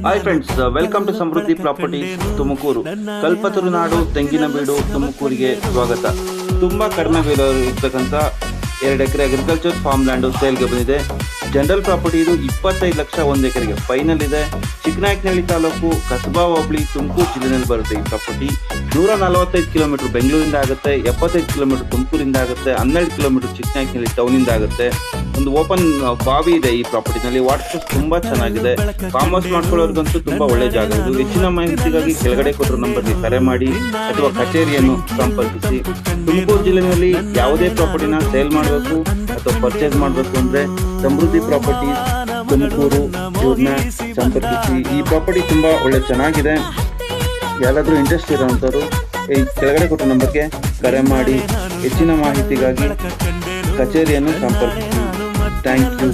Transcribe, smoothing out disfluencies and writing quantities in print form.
Hi friends, welcome to Samruddhi properties Tumakuru. ಕಲ್ಪತರು ನಾಡು ತೆಂಗಿನ ಬೀಡು ತುಮಕೂರಿಗೆ ಸ್ವಾಗತ. ತುಂಬಾ ಕಡಿಮೆ ಬೆಲೆ ಇರ್ತಕ್ಕಂಥ 2 ಎಕರೆ ಅಗ್ರಿಕಲ್ಚರ್ ಫಾರ್ಮ್ ಲ್ಯಾಂಡ್ ಸೇಲ್ಗೆ ಬಂದಿದೆ. ಜನರಲ್ ಪ್ರಾಪರ್ಟಿ ಇದು 25 ಲಕ್ಷ 1 ಎಕರೆಗೆ ಫೈನಲ್ ಇದೆ. ಚಿಕ್ಕನಾಯಕನಹಳ್ಳಿ ತಾಲೂಕು, ಕಸಬಾ ಹೋಬಳಿ, ತುಮಕೂರು ಜಿಲ್ಲೆಯಲ್ಲಿ ಬರುತ್ತೆ ಈ ಪ್ರಾಪರ್ಟಿ. 145 ಕಿಲೋಮೀಟರ್ ಬೆಂಗಳೂರಿಂದ ಆಗುತ್ತೆ, 75 ಕಿಲೋಮೀಟರ್ ತುಮಕೂರಿಂದ ಆಗುತ್ತೆ, 12 ಕಿಲೋಮೀಟರ್ ಚಿಕ್ಕನಾಯಕನಹಳ್ಳಿ ಟೌನಿಂದ ಆಗುತ್ತೆ. ಒಂದು ಓಪನ್ ಬಾವಿ ಇದೆ ಈ ಪ್ರಾಪರ್ಟಿನಲ್ಲಿ. ವಾಟರ್ ತುಂಬಾ ಚೆನ್ನಾಗಿದೆ. ಫಾರ್ಮ್ ಹೌಸ್ ಮಾಡ್ಕೊಳ್ಳೋರ್ಗಂತೂ ತುಂಬಾ ಒಳ್ಳೆ ಜಾಗ ಇದು. ಹೆಚ್ಚಿನ ಮಾಹಿತಿಗಾಗಿ ಕೆಳಗಡೆ ಕೊಟ್ಟಿರೋ ನಂಬರ್ಗೆ ಕರೆ ಮಾಡಿ ಅಥವಾ ಕಚೇರಿಯನ್ನು ಸಂಪರ್ಕಿಸಿ. ತುಮಕೂರು ಜಿಲ್ಲೆಯಲ್ಲಿ ಯಾವುದೇ ಪ್ರಾಪರ್ಟಿನ ಸೇಲ್ ಮಾಡಬೇಕು ಅಥವಾ ಪರ್ಚೇಸ್ ಮಾಡಬೇಕು ಅಂದ್ರೆ ಸಮೃದ್ಧಿ ಪ್ರಾಪರ್ಟೀಸ್ ತುಮಕೂರು ಇವ್ರನ್ನ ಸಂಪರ್ಕಿಸಿ. ಈ ಪ್ರಾಪರ್ಟಿ ತುಂಬಾ ಒಳ್ಳೆ ಚೆನ್ನಾಗಿದೆ. ಯಾರಾದರೂ ಇಂಟ್ರೆಸ್ಟ್ ಇರೋಂಥವ್ರು ಈ ಕೆಳಗಡೆ ಕೊಟ್ಟ ನಂಬರ್ಗೆ ಕರೆ ಮಾಡಿ ಹೆಚ್ಚಿನ ಮಾಹಿತಿಗಾಗಿ ಕಚೇರಿಯನ್ನು ಸಂಪರ್ಕಿಸಿ. Thank you.